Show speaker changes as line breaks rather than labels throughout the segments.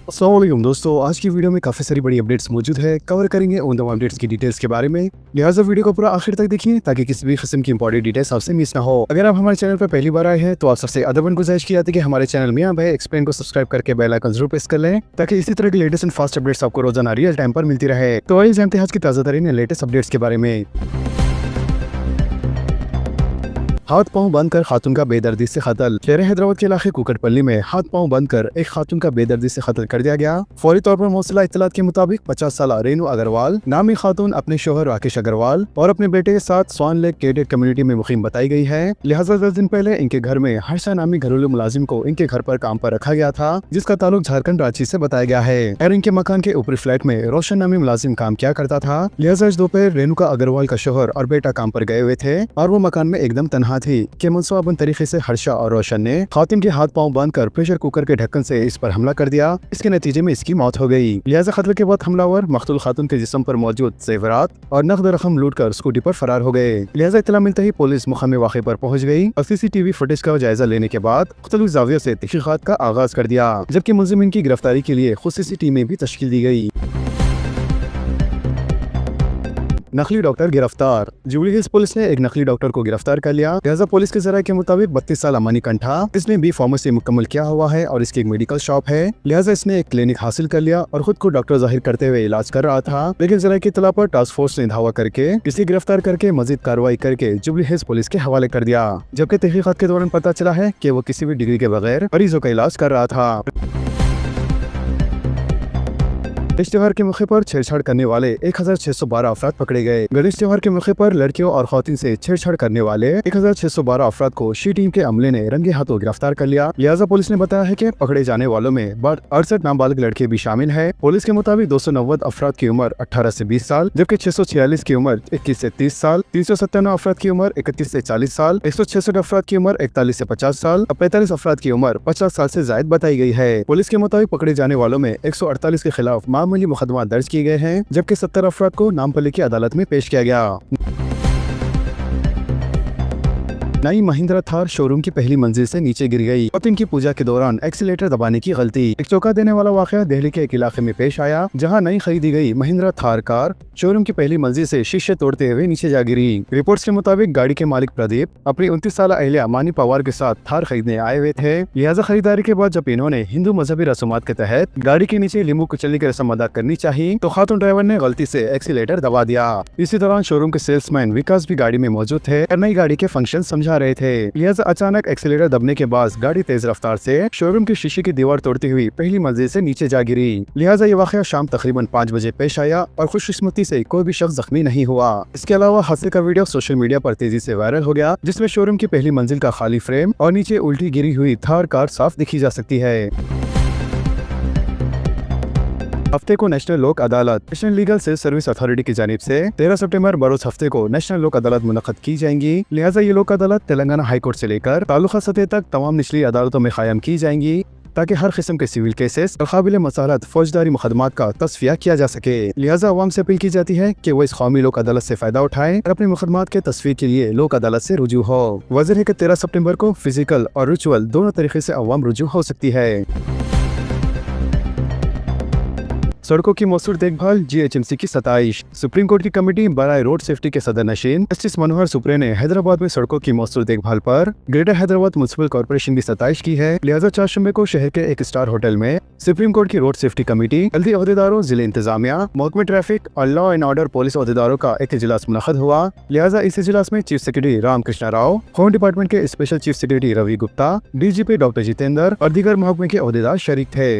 अस्सलाम वालेकुम दोस्तों, आज की वीडियो में काफ़ी सारी बड़ी अपडेट्स मौजूद है। कवर करेंगे उन तमाम अपडेट्स की डिटेल्स के बारे में, लिहाजा वीडियो को पूरा आखिर तक देखिए ताकि किसी भी किस्म की इंपॉर्टेंट डिटेल्स आपसे मिस ना हो। अगर आप हमारे चैनल पर पहली बार आए हैं तो आप सबसे अदबन गुजारिश की जाती है कि हमारे चैनल मियां भाई एक्सप्लेन को सब्सक्राइब करके बेल आइकन जरूर प्रेस कर लें ताकि इसी तरह की लेटेस्ट एंड फास्ट अपडेट्स आपको रोजाना रियल टाइम पर मिलती रहे। तो आइए जानते हैं आज की ताज़ा तरीन लेटेस्ट अपडेट्स के बारे में। हाथ पांव बांधकर खातून का बेदर्दी से कत्ल। शहर हैदराबाद के इलाके कुकटपल्ली में हाथ पांव बांधकर एक खातून का बेदर्दी से कत्ल कर दिया गया। फौरी तौर पर मौसला इत्तलात के मुताबिक 50 साल रेनू अग्रवाल नामी खातून अपने शोहर राकेश अग्रवाल और अपने बेटे के साथ स्वान लेक केडेट कम्युनिटी में मुकीम बताई गई है। लिहाजा 10 दिन पहले इनके घर में हर्षा नामी घरेलू मुलाजिम को इनके घर पर काम पर रखा गया था, जिसका ताल्लुक झारखंड रांची से बताया गया है और इनके मकान के ऊपरी फ्लैट में रोशन नामी मुलाजिम काम किया करता था। लिहाजा इस दोपहर रेणुका अग्रवाल का शोहर और बेटा काम पर गए हुए थे और वो मकान में एकदम तनहा थी कि मनसूबाबंद तरीके से हर्षा और रोशन ने खातिन के हाथ पांव बांधकर प्रेशर कुकर के ढक्कन से इस पर हमला कर दिया। इसके नतीजे में इसकी मौत हो गई। लिहाजा खतरे के बाद हमलावर मकतूल खातून के जिस्म पर मौजूद जेवरात और नकद रकम लूटकर स्कूटी पर फरार हो गए। लिहाजा इत्तला मिलते ही पुलिस मुकामी वाक़े पर पहुंच गई और सीसीटीवी फुटेज का जायजा लेने के बाद मुख्तलिफ ज़ावियों से तहक़ीक़ात का आगाज कर दिया, जबकि मुलज़िमीन की गिरफ्तारी के लिए खुसूसी टीमें भी तश्कील दी गई। नकली डॉक्टर गिरफ्तार। जुबली हिल्स पुलिस ने एक नकली डॉक्टर को गिरफ्तार कर लिया। लिहाजा पुलिस के जराये के मुताबिक 32 साल अमानी कंठा, इसने बी फार्मेसी मुकम्मल किया हुआ है और इसकी एक मेडिकल शॉप है। लिहाजा इसने एक क्लिनिक हासिल कर लिया और खुद को डॉक्टर जाहिर करते हुए इलाज कर रहा था, लेकिन जराये की इत्तला पर टास्क फोर्स ने धावा करके इसे गिरफ्तार करके मजीद कार्रवाई करके जुबली हिल्स पुलिस के हवाले कर दिया, जबकि तहकीकात के दौरान पता चला है कि वो किसी भी डिग्री के बगैर मरीजों का इलाज कर रहा था। गणेश त्योहार के मौके पर छेड़छाड़ करने वाले 1612 अफराद पकड़े गए। गणेश त्योहार के मौके पर लड़कियों और खवातीन से छेड़छाड़ करने वाले 1612 अफराद को शी टीम के अमले ने रंगे हाथों गिरफ्तार कर लिया। लिहाजा पुलिस ने बताया है कि पकड़े जाने वालों में 68 नाबालिग लड़के भी शामिल है। पुलिस के मुताबिक 290 अफराद की उम्र 18 से 20 साल, जबकि 646 की उम्र 21 से 30 साल, 397 अफराद की उम्र 31 से 40 साल, 166 अफराद की उम्र 41 से 50 साल और 45 अफराद की उम्र 50 साल से जायद बताई गई है। पुलिस के मुताबिक पकड़े जाने वालों में 148 के खिलाफ मामूली मुकदमा दर्ज किए गए हैं, जबकि 70 अफराद को नामपल्ली की अदालत में पेश किया गया। नई महिंद्रा थार शोरूम की पहली मंजिल से नीचे गिर गई। खातून की पूजा के दौरान एक्सीलेटर दबाने की गलती। एक चौंका देने वाला वाकया दिल्ली के एक इलाके में पेश आया, जहां नई खरीदी गई महिंद्रा थार कार शोरूम की पहली मंजिल से शीशे तोड़ते हुए नीचे जा गिरी। रिपोर्ट्स के मुताबिक गाड़ी के मालिक प्रदीप अपनी 29 साल अहलिया मानी पवार के साथ थार खरीदने आए हुए थे। लिहाजा खरीदारी के बाद जब इन्होंने हिंदू मजहबी रसूमात के तहत गाड़ी के नीचे लींबू कुचलने की रस्म अदा करनी चाहिए तो खातून ड्राइवर ने गलती से एक्सीलेटर दबा दिया। इसी दौरान शोरूम के सेल्समैन विकास भी गाड़ी में मौजूद थे और नई गाड़ी के फंक्शन समझा रहे थे। लिहाजा अचानक एक्सीलेटर दबने के बाद गाड़ी तेज रफ्तार से शोरूम की शीशे की दीवार तोड़ती हुई पहली मंजिल से नीचे जा गिरी। लिहाजा ये वाकया शाम तकरीबन 5 बजे पेश आया और खुशकिस्मती से कोई भी शख्स जख्मी नहीं हुआ। इसके अलावा हादसे का वीडियो सोशल मीडिया पर तेजी से वायरल हो गया, जिसमें शोरूम की पहली मंजिल का खाली फ्रेम और नीचे उल्टी गिरी हुई थार कार साफ दिखी जा सकती है। हफ्ते को नेशनल लोक अदालत। National legal sale service authority की जानिब से 13 सितंबर बरोज हफ्ते को नेशनल लोक अदालत मुनक़्क़द की जाएंगी। लिहाजा ये लोक अदालत तेलंगाना हाई कोर्ट से लेकर तालुका सतह तक तमाम निचली अदालतों में कायम की जाएंगी ताकि हर किस्म के सिविल केसेस और काबिल मसालत फौजदारी मुकदमात का तस्फिया किया जा सके। लिहाजा अवाम से अपील की जाती है कि वो इस कौमी लोक अदालत से फायदा उठाएं और अपने मुकदमात के तस्फीर के लिए लोक अदालत से रुजू हो। वजह है कि 13 सितंबर को फिजिकल और रिचुअल दोनों तरीके से अवाम रुजू हो सकती है। सड़कों की मौसूर देखभाल GHMC की सताइश। सुप्रीम कोर्ट की कमेटी बराए रोड सेफ्टी के सदर नशीन जस्टिस मनोहर सुप्रे ने हैदराबाद में सड़कों की मौसूर देखभाल पर ग्रेटर हैदराबाद म्युनिसिपल कॉर्पोरेशन की सताइश की है। लिहाजा 4 शंबे को शहर के एक स्टार होटल में सुप्रीम कोर्ट की रोड सेफ्टी कमेटी, जल्दी अहदेदारों, जिले इंतजामिया, महकमे ट्रैफिक और लॉ एंड ऑर्डर पुलिस अहदेदारों का एक इजलास मुनक़्क़द हुआ। लिहाजा इस इजलास में chief secretary Ram Krishna Rao, home department के special chief secretary Ravi Gupta, DGP doctor Jitendra और दीगर महकमे के अहदेदार शरीक थे।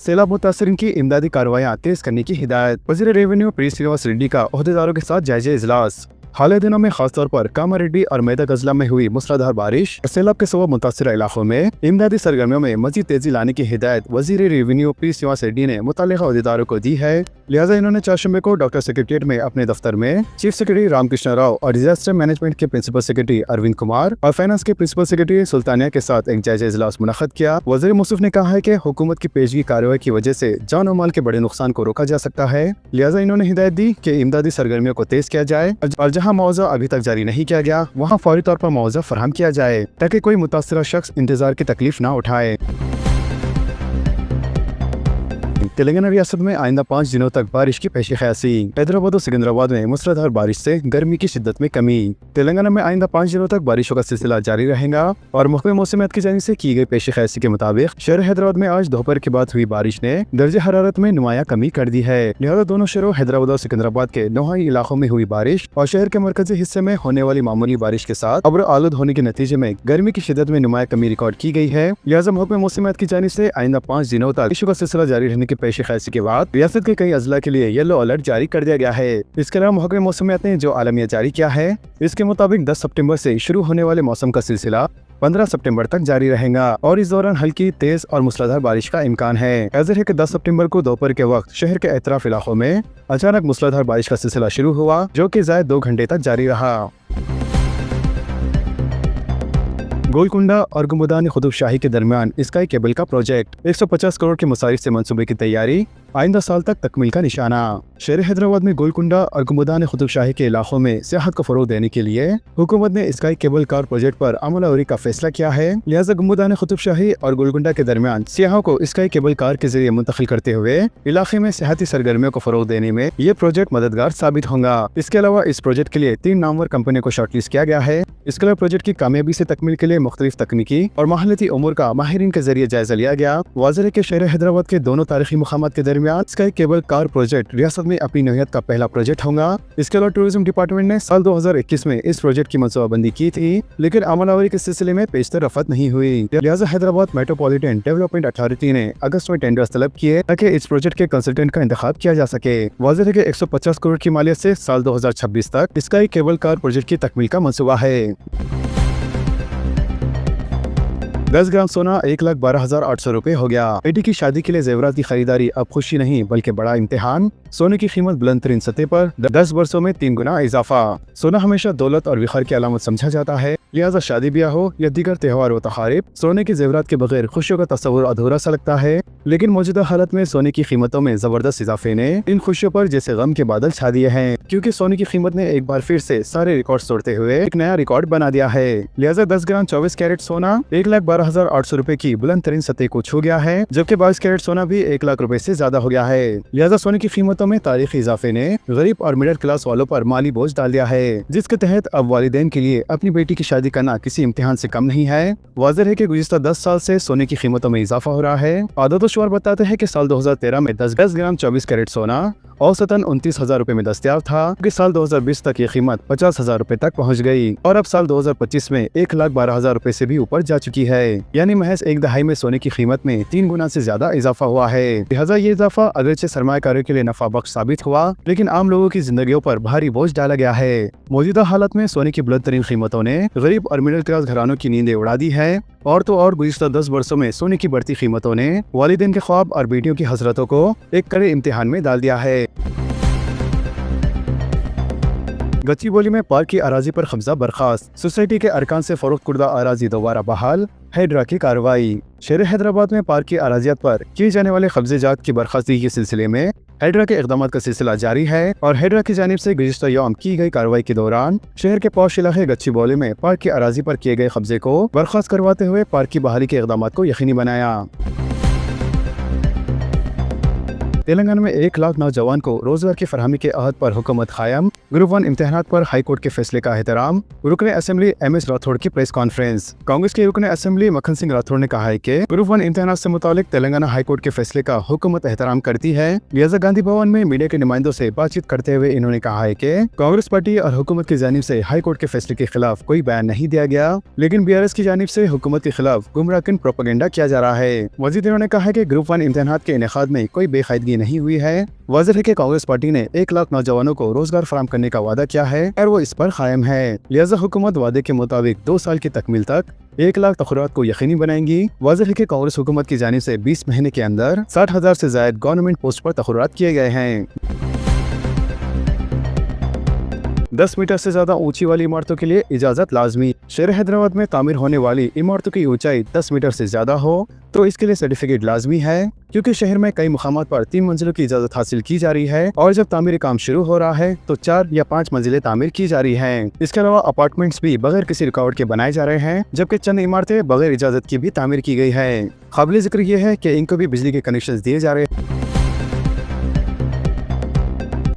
सैलाब मुतासरीन की इमदादी कार्रवाइयाँ तेज करने की हिदायत। वज़ीर रेवेन्यू पी श्रीनिवास रेड्डी का अहदेदारों के साथ जायजा इजलास। हाल दिनों में खासतौर पर कामारेड्डी और मेदा गजला में हुई मूसलाधार बारिश और सैलाब के सबब मुतासर इलाकों में इमदादी सरगर्मियों में मजीद तेजी लाने की हिदायत वज़ीर रेवेन्यू पी श्रीनिवास रेड्डी ने मुतल्लिक़ा अहदेदारों को दी है। लिहाजा इन्होंने 4 शंबे को डॉक्टर सेक्रेटेरिएट में अपने दफ्तर में चीफ सेक्रेटरी रामकृष्ण राव और डिजास्टर मैनेजमेंट के प्रिंसिपल सेक्रेटरी अरविंद कुमार और फाइनेंस के प्रिंसिपल सेक्रेटरी सुल्तानिया के साथ एक जायजा इजलास मुनक़्क़द किया। वज़ीर मौसूफ ने कहा है कि हुकूमत की पेशगी कार्रवाई की वजह से जान और माल के बड़े नुकसान को रोका जा सकता है। लिहाजा इन्होंने हिदायत दी कि इमदादी सरगर्मियों को तेज किया जाए और जहाँ जहाँ मुआवजा अभी तक जारी नहीं किया गया वहाँ फौरी तौर पर मुआवजा फराहम किया जाए ताकि कोई मुतासरा शख्स इंतजार की तकलीफ न उठाए। तेलंगाना रियासत में आइंदा 5 दिनों तक बारिश की पेशी ख्यासी। हैदराबाद और सिकंदराबाद में मूसलाधार बारिश से गर्मी की शिद्दत में कमी। तेलंगाना में आइंदा 5 दिनों तक बारिशों का सिलसिला जारी रहेगा और महकमे मौसमियात की जानिब से की गई पेशी ख्यासी के मुताबिक शहर हैदराबाद में आज दोपहर के बाद हुई बारिश ने दर्जे हरारत में नुमाया कमी कर दी है। लिहाजा दोनों शहरों हैदराबाद और सिकंदराबाद के नौहाई इलाकों में हुई बारिश और शहर के मरकजी हिस्से में होने वाली मामूली बारिश के साथ अब्र आलूद होने के नतीजे में गर्मी की शिद्दत में नुमाया कमी रिकॉर्ड की गई है। लिहाजा महकमे मौसमियात की जानिब से आइंदा 5 दिनों तक बारिशों का सिलसिला जारी रहने की पेशी ख्यासी के बाद रियासत के कई अजला के लिए येलो अलर्ट जारी कर दिया गया है। इसके अलावा महकमे मौसमियात ने जो आलमिया जारी किया है इसके मुताबिक 10 सितंबर से शुरू होने वाले मौसम का सिलसिला 15 सितंबर तक जारी रहेगा और इस दौरान हल्की तेज और मूसलाधार बारिश का इम्कान है। ऐसे है कि 10 सितंबर को दोपहर के वक्त शहर के एतराफ इलाकों में अचानक मूसलाधार बारिश का सिलसिला शुरू हुआ जो कि ज़ायद 2 घंटे तक जारी रहा। गोलकुंडा और गुम्बदान कुतुब शाही के दरमियान स्काई केबल का प्रोजेक्ट 150 करोड़ के मसारिफ से मंसूबे की तैयारी आइंदा साल तक तकमील का निशाना। शहर हैदराबाद में गोलकुंडा और गुम्बदान कुतुब शाही के इलाकों में सियाहत को फरोग देने के लिए हुकूमत ने स्काई केबल कार प्रोजेक्ट पर अमलावरी का फैसला किया है। लिहाजा गुम्बदान कुतुब शाही और गोलकुंडा के दरमियान सियाहों को स्काई केबल कार के जरिए मुंतकिल करते हुए इलाके में सियाहती सरगर्मियों को फरोग देने में ये प्रोजेक्ट मददगार साबित होगा। इसके अलावा इस प्रोजेक्ट के लिए 3 नामवर कंपनियों को शॉर्टलिस्ट किया गया है। इसके अलावा प्रोजेक्ट की कामयाबी से तकमील के लिए मुख्तलिफ तकनीकी और माहलती उमूर का माहिरीन के जरिए जायजा लिया गया। वाज़ेह है कि शहर हैदराबाद के दोनों तारीखी मुकामात के दरमियान स्काई केबल कार प्रोजेक्ट रियासत में अपनी नौयत का पहला प्रोजेक्ट होगा। इसके अलावा टूरिज्म डिपार्टमेंट ने साल 2021 में इस प्रोजेक्ट की मनसूबाबंदी की थी लेकिन अमलावरी के सिलसिले में पेशतर रफत नहीं हुई। लिहाजा हैदराबाद मेट्रोपॉलिटन डेवलपमेंट अथॉरिटी ने अगस्त में टेंडर्स तलब किए ताकि इस प्रोजेक्ट के कंसल्टेंट का इंतखाब किया जा सके। वाज़ेह है कि 150 करोड़ की मालियत से साल 2026 तक स्काई केबल कार प्रोजेक्ट की तकमील का मंसूबा है। 10 ग्राम सोना 1,12,800 रुपए हो गया। बेटी की शादी के लिए जेवरात की खरीदारी अब खुशी नहीं बल्कि बड़ा इम्तिहान। सोने की कीमत बुलंद तरीन सतह पर 10 वर्षों में 3 गुना इजाफा। सोना हमेशा दौलत और विखार की अलामत समझा जाता है। लिहाजा शादी ब्याह हो या दीगर त्योहार व तकारीब सोने के जेवरात के बगैर खुशियों का तस्वुर अधूरा सा लगता है। लेकिन मौजूदा हालत में सोने की कीमतों में जबरदस्त इजाफे ने इन खुशियों पर जैसे गम के बादल छा दिए हैं क्योंकि सोने की कीमत ने एक बार फिर से सारे रिकॉर्ड तोड़ते हुए एक नया रिकॉर्ड बना दिया है। लिहाजा 10 ग्राम 24 कैरेट सोना 1,12,800 रुपए की बुलंद तरीन सतह को छू गया है जबकि 22 कैरेट सोना भी 1 लाख रुपए से ज्यादा हो गया है। लिहाजा सोने की कीमतों में तारीखी इजाफे ने गरीब और मिडिल क्लास वालों पर माली बोझ डाल दिया है जिसके तहत अब वालिदैन के लिए अपनी बेटी की शादी करना किसी इम्तिहान से कम नहीं है। वाज़ेह है कि गुज़िश्ता 10 साल से सोने की कीमतों में इजाफा हो रहा है। आदतोशुमार बताते हैं कि साल 2013 में 10 ग्राम 24 कैरेट सोना औसतन 29,000 रुपए में दस्तयाब था कि साल 2020 तक ये कीमत 50,000 रुपए तक पहुंच गई और अब साल 2025 में 1,12,000 रुपए से भी ऊपर जा चुकी है। यानी महज एक दहाई में सोने की कीमत में 3 गुना से ज्यादा इजाफा हुआ है। लिहाजा ये इजाफा अगरचे सरमायाकारों के लिए नफा बख्श साबित हुआ लेकिन आम लोगों की जिंदगियों पर भारी बोझ डाला गया है। मौजूदा हालत में सोने की बुलंद तरीन कीमतों ने गरीब और मिडिल क्लास घरानों की नींदें उड़ा दी है और तो और गुज़िश्ता 10 वर्षों में सोने की बढ़ती कीमतों ने वालिदैन के ख्वाब और बेटियों की हसरतों को एक कड़े इम्तिहान में डाल दिया है। गच्चीबोली में पार्क की अराजी पर कब्जा बर्खास्त। सोसाइटी के अरकान से फरोख्त कुर्दा अराजी दोबारा बहाल। हैड्रा की कार्रवाई। शहर हैदराबाद में पार्क की अराजियात पर किए जाने वाले कब्जे जात की बर्खास्तगी के सिलसिले में हैड्रा के इक़दामात का सिलसिला जारी है और हैड्रा की जानिब से गुज़िश्ता यौम की गई कार्रवाई के दौरान शहर के पौश इलाके गच्चीबोली में पार्क की अराजी पर किए गए कब्जे को बर्खास्त करवाते हुए पार्क की बहाली के इक़दामात को यकीनी बनाया। तेलंगाना में 1 लाख नौजवान को रोजगार की फरहमी के अहद पर हुकूमत कायम। ग्रुप 1 इम्तिहानात पर हाई कोर्ट के फैसले का एहतराम। रुकने असेंबली MS राठौड़ की प्रेस कॉन्फ्रेंस। कांग्रेस के रुकने असेंबली मक्खन सिंह राठौड़ ने कहा है कि ग्रुप 1 इम्तिहानात से मुतालिक तेलंगाना हाई कोर्ट के फैसले का हुकूमत एहतराम करती है। लिहाजा गांधी भवन में मीडिया के नुमाइंदों से बातचीत करते हुए इन्होंने कहा है कि कांग्रेस पार्टी और हुकूमत की जानिब से हाई कोर्ट के फैसले के खिलाफ कोई बयान नहीं दिया गया लेकिन BRS की जानिब से हुकूमत के खिलाफ गुमराहकुन प्रोपेगेंडा किया जा रहा है। मजीद इन्होंने कहा कि ग्रुप 1 इम्तिहानात के इनेकाद में कोई बेकायदगी नहीं हुई है। वाज़ेह है कि कांग्रेस पार्टी ने 1 लाख नौजवानों को रोजगार फराहम करने का वादा किया है और वो इस पर कायम है। लिहाजा हुकूमत वादे के मुताबिक 2 साल की तकमील तक 1 लाख तखुरात को यकीनी बनाएंगी। वाज़ेह है कि कांग्रेस हुकूमत की जानिब से 20 महीने के अंदर 60,000 से ज्यादा गवर्नमेंट पोस्ट पर तखुरात किए गए हैं। 10 मीटर से ज्यादा ऊंची वाली इमारतों के लिए इजाजत लाजमी। शहर हैदराबाद में तामीर होने वाली इमारतों की ऊंचाई 10 मीटर से ज्यादा हो तो इसके लिए सर्टिफिकेट लाजमी है, क्योंकि शहर में कई मुकामात पर 3 मंजिलों की इजाजत हासिल की जा रही है और जब तामीरी काम शुरू हो रहा है तो 4 या 5 मंजिलें तामीर की जा रही हैं। इसके अलावा अपार्टमेंट्स भी बगैर किसी रुकावट के बनाए जा रहे हैं, जबकि चंद इमारतें बगैर इजाजत की भी तामीर की गई है। काबिल जिक्र यह है कि इनको भी बिजली के कनेक्शन दिए जा रहे हैं।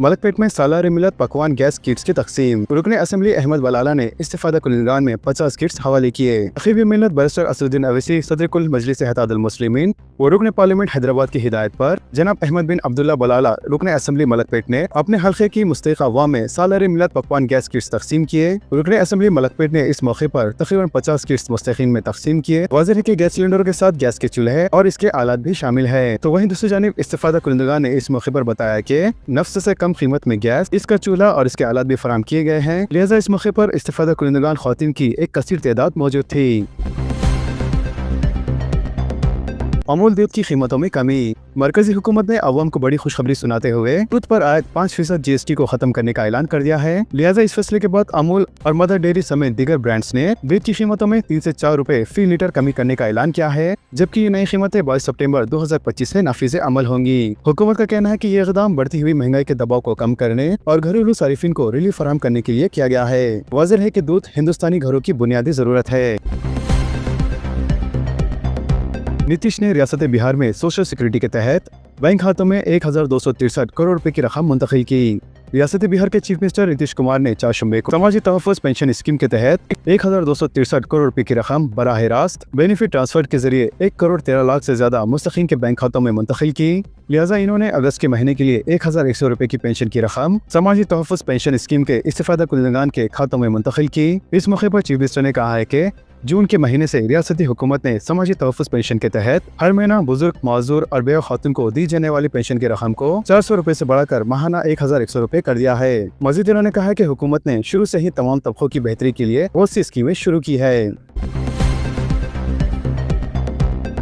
मलकपेट में सालार मिलत पकवान गैस किट्स की तकसीम। रुकने असेंबली अहमद बलाला ने इस्तिफादा कुलिनगान में 50 किट्स हवाले किए। तखीब मिलत बैरिस्टर असदुद्दीन अवैसी सदर कुल मजलिस इत्तेहादुल मुस्लिमीन व रुकने पार्लियामेंट हैदराबाद की हिदायत पर जनाब अहमद बिन अब्दुल्ला बलाला रुकने असेंबली मलकपेट ने अपने हल्के की मुस्तहिक अवाम में सालार मिलत पकवान गैस किट्स तकसीम किए। रुकने असेंबली मलकपेट ने इस मौके पर तकरीबन 50 किट्स मुस्तहिकीन में तकसीम किए। वाज़ेह है कि गैस सिलेंडरों के साथ गैस के चूल्हे और इसके आलात भी शामिल है। तो वहीं दूसरी जानिब इस्तिफादा कुलिनगान ने इस मौके पर बताया कि नफ्स से कम कीमत में गैस, इसका चूल्हा और इसके आलात भी फराम किए गए हैं, लिहाजा इस मौके पर इस्तिफादा कुलिनगान ख्वातीन की एक कसीर तादाद मौजूद थी। अमूल दूध की कीमतों में कमी। मरकजी हुकूमत ने अवाम को बड़ी खुशखबरी सुनाते हुए दूध पर आयत 5% GST को खत्म करने का ऐलान कर दिया है। लिहाजा इस फैसले के बाद अमूल और मदर डेयरी समेत दीगर ब्रांड्स ने दूध की कीमतों में 3 से 4 रुपए फी लीटर कमी करने का ऐलान किया है, जबकि ये नई कीमतें 22 सितंबर 2025 से नाफिज अमल होंगी। हुकूमत का कहना है कि ये इक़दाम बढ़ती हुई महंगाई के दबाव को कम करने और घरेलू सारिफिन को रिलीफ फराहम करने के लिए किया गया है। वाज़ेह है कि दूध हिंदुस्तानी घरों की बुनियादी जरूरत है। नीतीश ने रियासत बिहार में सोशल सिक्योरिटी के तहत बैंक खातों में 1263 करोड़ रुपए की रकम मुंतकिल की। रियासत बिहार के चीफ मिनिस्टर नीतीश कुमार ने 4 शुबे को समाजी तहफ़्फ़ुज़ पेंशन स्कीम के तहत 1263 करोड़ रुपए की रकम बराह रास्त बेनिफिट ट्रांसफर के जरिए 1 करोड़ 13 लाख से ज्यादा मुस्तकीन के बैंक खातों में मुंतकिल की। लिहाजा इन्होंने अगस्त के महीने के लिए 1100 रुपए की पेंशन की रकम समाजी तहफ़्फ़ुज़ पेंशन स्कीम के इस्तिफादा कुलिनगान के खातों में मुंतकिल की। इस मौके पर चीफ मिनिस्टर ने कहा है कि जून के महीने से रियासती हुकूमत ने समाजी तहफ़्फ़ुज़ पेंशन के तहत हर महीना बुजुर्ग, माजूर और बेवा खातून को दी जाने वाली पेंशन की रकम को 400 रुपए से बढ़ाकर माहाना 1100 रुपए कर दिया है। मजीद इन्होंने कहा कि हुकूमत ने शुरू से ही तमाम तबकों की बेहतरी के लिए बहुत सी स्कीमें शुरू की है।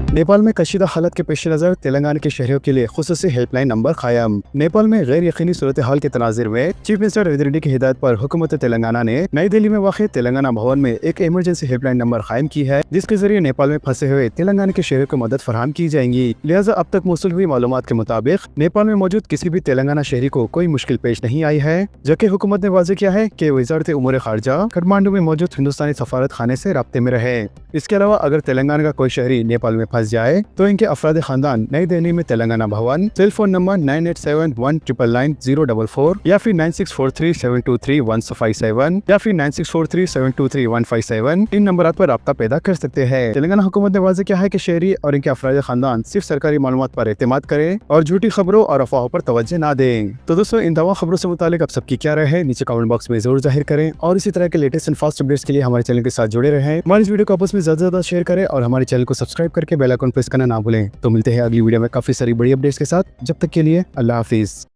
नेपाल में कशीदा हालत के पेश नज़र तेलंगाना के शहरियों के लिए खुसूसी हेल्पलाइन नंबर कायम। नेपाल में गैर यकीनी सूरत हाल के तनाज़ुर में चीफ मिनिस्टर रेवंत रेड्डी की हिदायत पर हुकूमत तेलंगाना ने नई दिल्ली में वाक़ तेलंगाना भवन में एक इमरजेंसी हेल्पलाइन नंबर कायम की है, जिसके जरिए नेपाल में फंसे हुए तेलंगाना के शहरियों को मदद फराहम की जाएंगी। लिहाजा अब तक मौसूल हुई मालूमात के मुताबिक नेपाल में मौजूद किसी भी तेलंगाना शहरी को कोई मुश्किल पेश नहीं आई है, जबकि हुकूमत ने वाज़ेह किया है कि वज़ारत उमूर खारजा काठमांडू में मौजूद हिंदुस्तानी सफारत खाने से राब्ते में रहे। इसके अलावा अगर तेलंगाना का कोई शहरी नेपाल में फंस जाए तो इनके अफराद खानदान नई दिल्ली में तेलंगाना भवन टेलीफोन नंबर 9871999044 या फिर 9643723157 या फिर 9643723157 इन नंबर पर राब्ता पैदा कर सकते हैं। तेलंगाना हुकूमत ने वाज़ेह किया है कि शहरी और इनके अफराद खानदान सिर्फ सरकारी मालूमात पर एतमाद करें और झूठी खबरों और अफवाहों पर तवज्जो न दें। तो दोस्तों, इन तमाम खबरों से मुतालिक आप सबकी क्या राय है नीचे कमेंट बॉक्स में जरूर जाहिर करें और इसी तरह के लेटेस्ट एंड फास्ट अपडेट्स के लिए हमारे चैनल के साथ जुड़े रहें। हमारे इस वीडियो को आपस में ज्यादा शेयर करें और हमारे चैनल को सब्सक्राइब करके बेल आइकन प्रेस करना ना भूलें। तो मिलते हैं अगली वीडियो में काफी सारी बड़ी अपडेट्स के साथ। जब तक के लिए अल्लाह हाफिज।